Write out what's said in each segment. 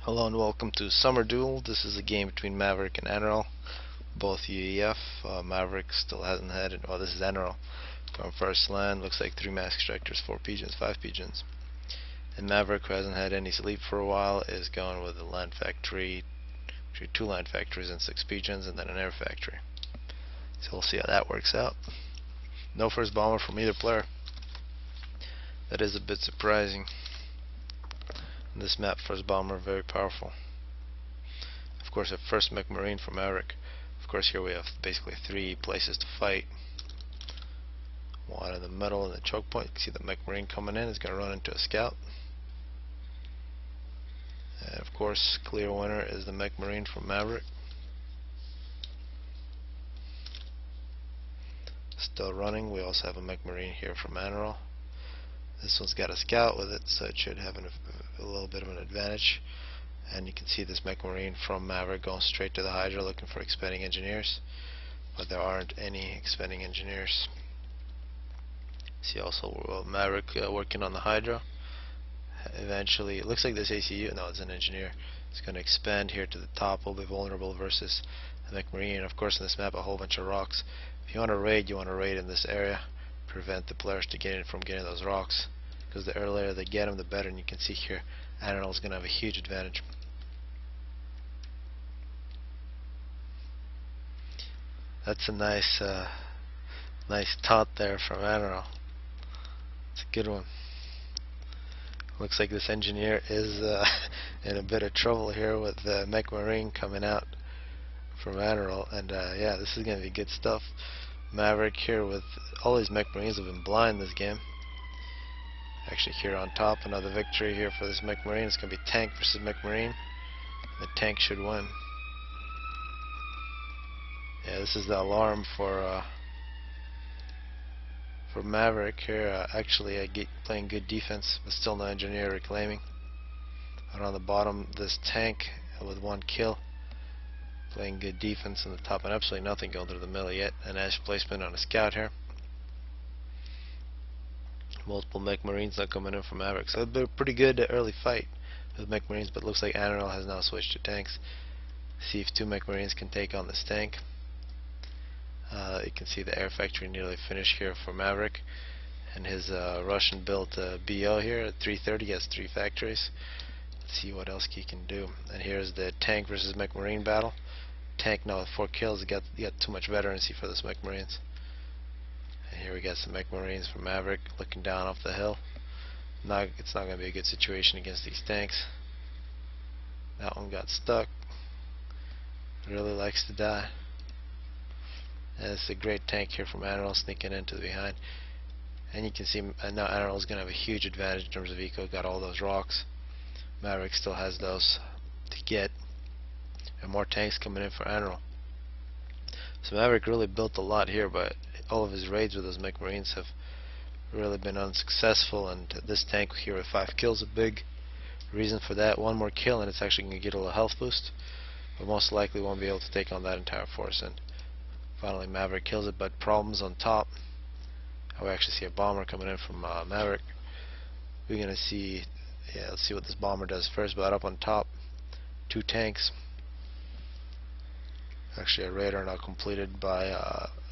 Hello and welcome to Summer Duel. This is a game between Maverick and Anaryl, both UEF. Maverick still hasn't had it. Well, this is Anaryl from first land. Looks like 3 mass extractors, 4 pigeons, 5 pigeons. And Maverick, who hasn't had any sleep for a while, is going with a land factory, 2 land factories and 6 pigeons, and then an air factory. So we'll see how that works out. No first bomber from either player. That is a bit surprising. This map, first bomber, very powerful. Of course, a first mech marine for Maverick. Of course, here we have basically 3 places to fight. One in the middle in the choke point. You can see the mech marine coming in. It's going to run into a scout. And of course, clear winner is the mech marine from Maverick. Still running. We also have a mech marine here from Anaryl. This one's got a scout with it, so it should have a little bit of an advantage. And you can see this mech marine from Maverick going straight to the Hydra looking for expanding engineers, but there aren't any expanding engineers. See also Maverick working on the Hydra. Eventually, it looks like this ACU, no, it's an engineer. It's going to expand here to the top. Will be vulnerable versus the mech marine. And of course, in this map, a whole bunch of rocks. If you want to raid, in this area. Prevent the players from getting those rocks, because the earlier they get them, the better. And you can see here, Anaryl is going to have a huge advantage. That's a nice taunt there from Anaryl. It's a good one. Looks like this engineer is in a bit of trouble here with the mech marine coming out from Anaryl, and yeah, this is going to be good stuff. Maverick here with all these mech marines have been blind this game. Actually, here on top, another victory here for this mech marine. It's going to be tank versus mech marine. The tank should win. Yeah, this is the alarm for Maverick here. Actually, playing good defense, but still no engineer reclaiming. And on the bottom, this tank with 1 kill. Playing good defense on the top, and absolutely nothing going through the middle yet. An ash placement on a scout here. Multiple mech marines not coming in from Maverick. So it's been a pretty good early fight with mech marines, but it looks like Anaryl has now switched to tanks. See if 2 mech marines can take on this tank. You can see the air factory nearly finished here for Maverick, and his Russian built BO here at 330. He has 3 factories. Let's see what else he can do. And here's the tank versus mech marine battle. Tank now with 4 kills. He got too much veterancy for this mech marines. And here we got some mech marines from Maverick looking down off the hill. It's not going to be a good situation against these tanks. That one got stuck. Really likes to die. And it's a great tank here from Anaryl sneaking into the behind. And you can see now Anaryl is going to have a huge advantage in terms of eco. Got all those rocks. Maverick still has those to get. And more tanks coming in for Anaryl. So Maverick really built a lot here, but all of his raids with those mech marines have really been unsuccessful, and this tank here with 5 kills, a big reason for that. 1 more kill and it's actually going to get a little health boost, but most likely won't be able to take on that entire force. And finally Maverick kills it, but problems on top. We actually see a bomber coming in from Maverick. We're going to see, yeah, let's see what this bomber does first. But up on top, 2 tanks. Actually, a radar now completed by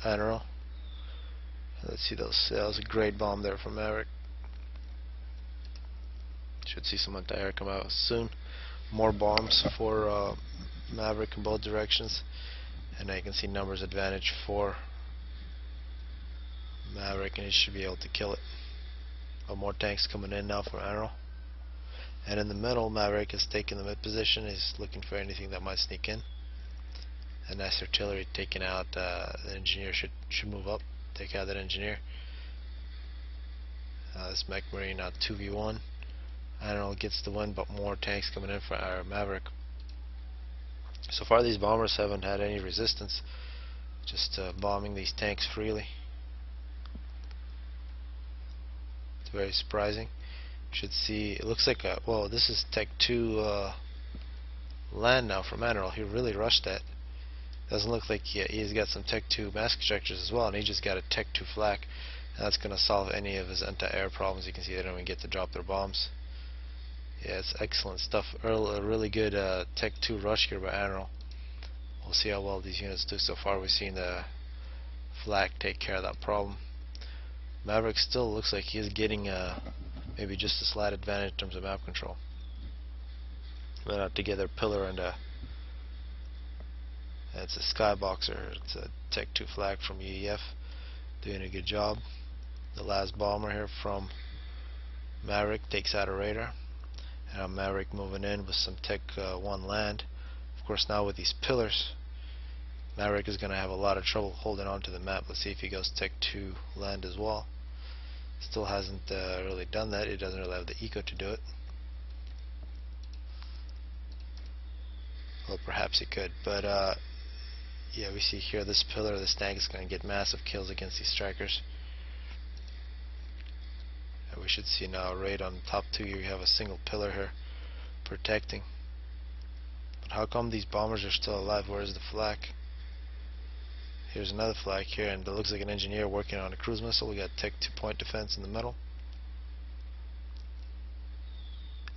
Anaryl. Let's see those. That was a great bomb there from Maverick. Should see some anti-air come out soon. More bombs for Maverick in both directions, and I can see numbers advantage for Maverick, and he should be able to kill it. But more tanks coming in now for Anaryl. And in the middle, Maverick is taking the mid position. He's looking for anything that might sneak in. And nice artillery taking out the engineer. Should move up, take out that engineer. This mech marine now 2v1. Anaryl gets the win, but more tanks coming in for our Maverick. So far these bombers haven't had any resistance, just bombing these tanks freely. It's very surprising. Should see, it looks like well, this is Tech 2 land now from Anaryl. He really rushed that. Doesn't look like he's got some Tech 2 mass extractors as well, and he just got a Tech 2 flak. And that's going to solve any of his anti-air problems. You can see they don't even get to drop their bombs. Yeah, it's excellent stuff. A really good Tech 2 rush here by Anaryl. We'll see how well these units do so far. We've seen the flak take care of that problem. Maverick still looks like he is getting maybe just a slight advantage in terms of map control. Went out together pillar and it's a skyboxer. It's a Tech 2 flag from UEF, doing a good job. The last bomber here from Maverick takes out a radar. And now Maverick moving in with some Tech 1 land. Of course, now with these pillars, Maverick is going to have a lot of trouble holding on to the map. Let's see if he goes Tech 2 land as well. Still hasn't really done that. He doesn't really have the eco to do it. Well, perhaps he could, but yeah, we see here this pillar, this tank is going to get massive kills against these strikers. And we should see now a raid on the top two. You have a single pillar here protecting. But how come these bombers are still alive? Where is the flak? Here's another flak here, and it looks like an engineer working on a cruise missile. We got Tech 2 point defense in the middle.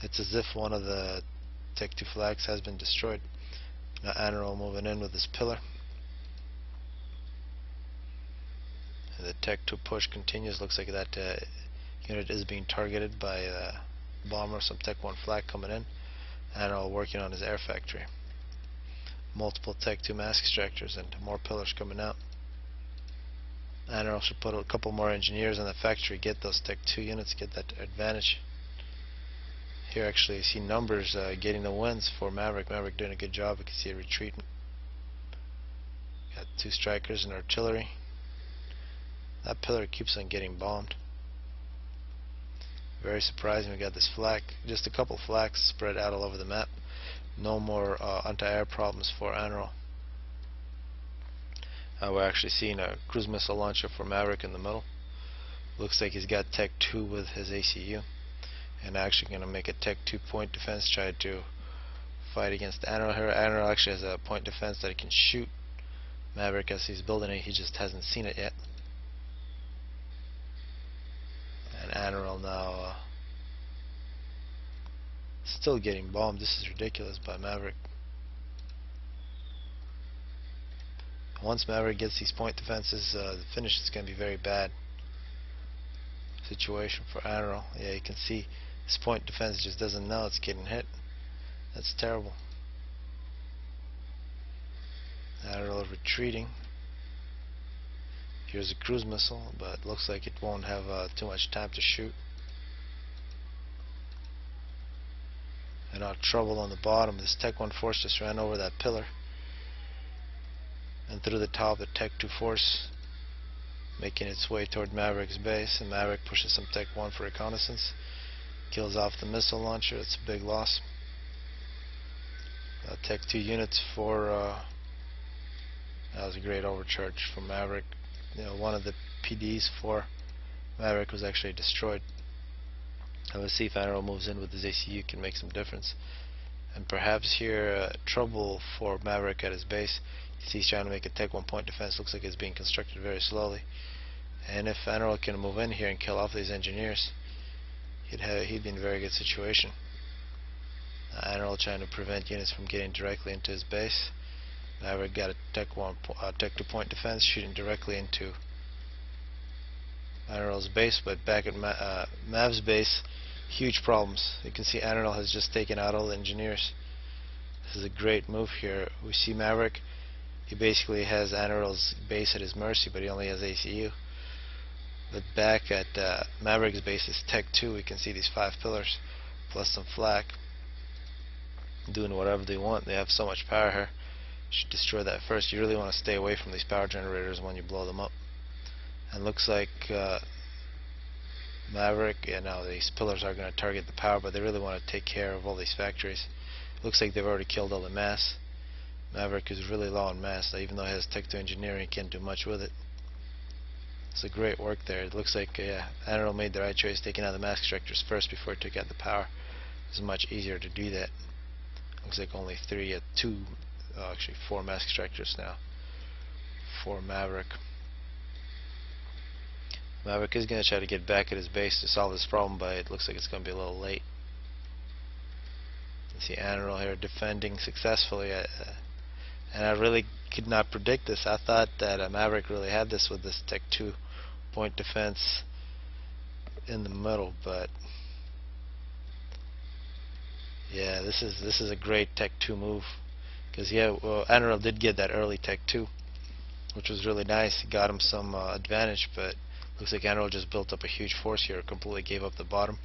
It's as if one of the Tech 2 flags has been destroyed. Now Anaryl moving in with this pillar. And the Tech 2 push continues. Looks like that unit is being targeted by a bomber, some Tech 1 flag coming in. Anaryl working on his air factory. Multiple Tech 2 mass extractors and more pillars coming out. Anaryl should put a couple more engineers in the factory, get those Tech 2 units, get that advantage. Here actually you see numbers getting the wins for Maverick. Maverick doing a good job. You can see a retreat. Got 2 strikers and artillery. That pillar keeps on getting bombed. Very surprising. We got this flak, just a couple flaks spread out all over the map. No more anti-air problems for Anaryl. We're actually seeing a cruise missile launcher for Maverick in the middle. Looks like he's got Tech 2 with his ACU. And actually going to make a Tech 2 point defense, try to fight against Anaryl here. Anaryl actually has a point defense that he can shoot Maverick as he's building it. He just hasn't seen it yet. And Anaryl now still getting bombed. This is ridiculous by Maverick. Once Maverick gets these point defenses, the finish is going to be very bad situation for Anaryl. Yeah, you can see this point defense just doesn't know it's getting hit. That's terrible. Anaryl retreating. Here's a cruise missile, but looks like it won't have too much time to shoot. And now trouble on the bottom. This Tech 1 force just ran over that pillar and through the top of the Tech 2 force, making its way toward Maverick's base. And Maverick pushes some Tech 1 for reconnaissance. Kills off the missile launcher. It's a big loss. Tech 2 units for that was a great overcharge from Maverick. You know, one of the PDs for Maverick was actually destroyed. And we'll see if Anaryl moves in with his ACU, can make some difference. And perhaps here trouble for Maverick at his base. You see he's trying to make a Tech 1 point defense. Looks like it's being constructed very slowly. And if Anaryl can move in here and kill off these engineers, he'd be in a very good situation. Anaryl trying to prevent units from getting directly into his base. Maverick got a Tech 2 point defense, shooting directly into Anaryl's base, but back at Mav's base, huge problems. You can see Anaryl has just taken out all the engineers. This is a great move here. We see Maverick, he basically has Anaryl's base at his mercy, but he only has ACU. But back at Maverick's base is Tech 2. We can see these 5 pillars plus some flak doing whatever they want. They have so much power here. Should destroy that first. You really want to stay away from these power generators when you blow them up. And looks like Maverick, yeah, now these pillars are going to target the power, but they really want to take care of all these factories. Looks like they've already killed all the mass. Maverick is really low on mass, so even though he has Tech 2 engineering, he can't do much with it. It's a great work there. It looks like Anaryl made the right choice, taking out the mass extractors first before he took out the power. It's much easier to do that. Looks like only 4 mass extractors now for Maverick. Maverick is going to try to get back at his base to solve this problem, but it looks like it's going to be a little late. See Anaryl here defending successfully, and I really could not predict this. I thought that Maverick really had this with this Tech 2 point defense in the middle, but yeah, this is a great Tech 2 move, because yeah, well, Anaryl did get that early Tech 2, which was really nice. It got him some advantage, but looks like Anaryl just built up a huge force here, completely gave up the bottom,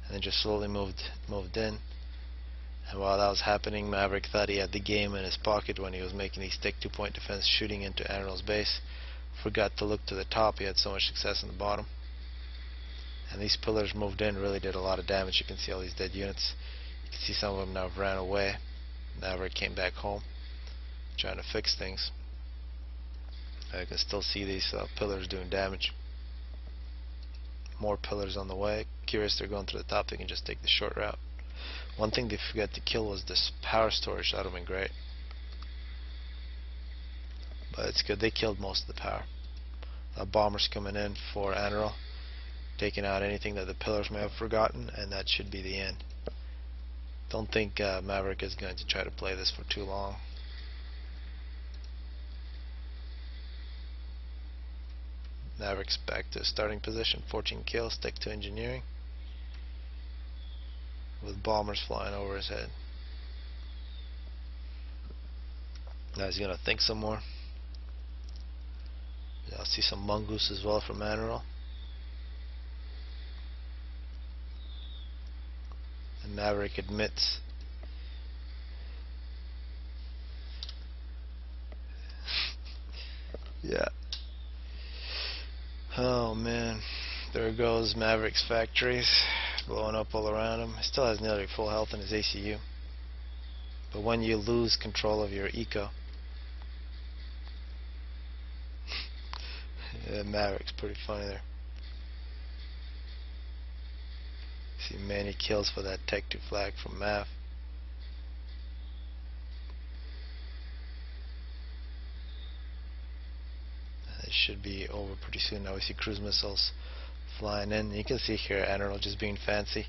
and then just slowly moved in. And while that was happening, Maverick thought he had the game in his pocket when he was making these Tech 2 point defense, shooting into Anaryl's base. Forgot to look to the top. He had so much success in the bottom. And these pillars moved in, really did a lot of damage. You can see all these dead units. You can see some of them now have ran away. Maverick came back home, trying to fix things. I can still see these pillars doing damage. More pillars on the way. Curious they're going to the top. They can just take the short route. One thing they forgot to kill was this power storage. That would have been great. But it's good. They killed most of the power. Bombers coming in for Anaryl, taking out anything that the pillars may have forgotten, and that should be the end. Don't think Maverick is going to try to play this for too long. Maverick's back to starting position. 14 kills, Tech 2 engineering, with bombers flying over his head. Now he's going to think some more. I'll see some mongoose as well from Anaryl. And Maverick admits yeah. Oh man, there goes Maverick's factories, blowing up all around him. He still has nearly full health in his ACU. But when you lose control of your eco, yeah, Maverick's pretty funny there. See many kills for that Tech 2 flag from Mav. It should be over pretty soon. Now we see cruise missiles flying in. You can see here Anaryl just being fancy.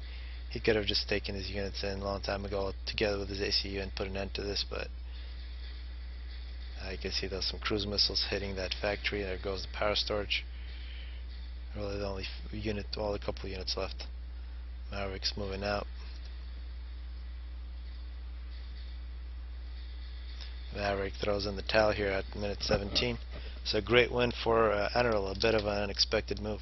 He could have just taken his units in a long time ago together with his ACU and put an end to this, but you can see there's some cruise missiles hitting that factory. There goes the power storage. Really the only unit, well, a couple of units left. Maverick's moving out. Maverick throws in the towel here at minute 17. So a great win for Anaryl, a bit of an unexpected move.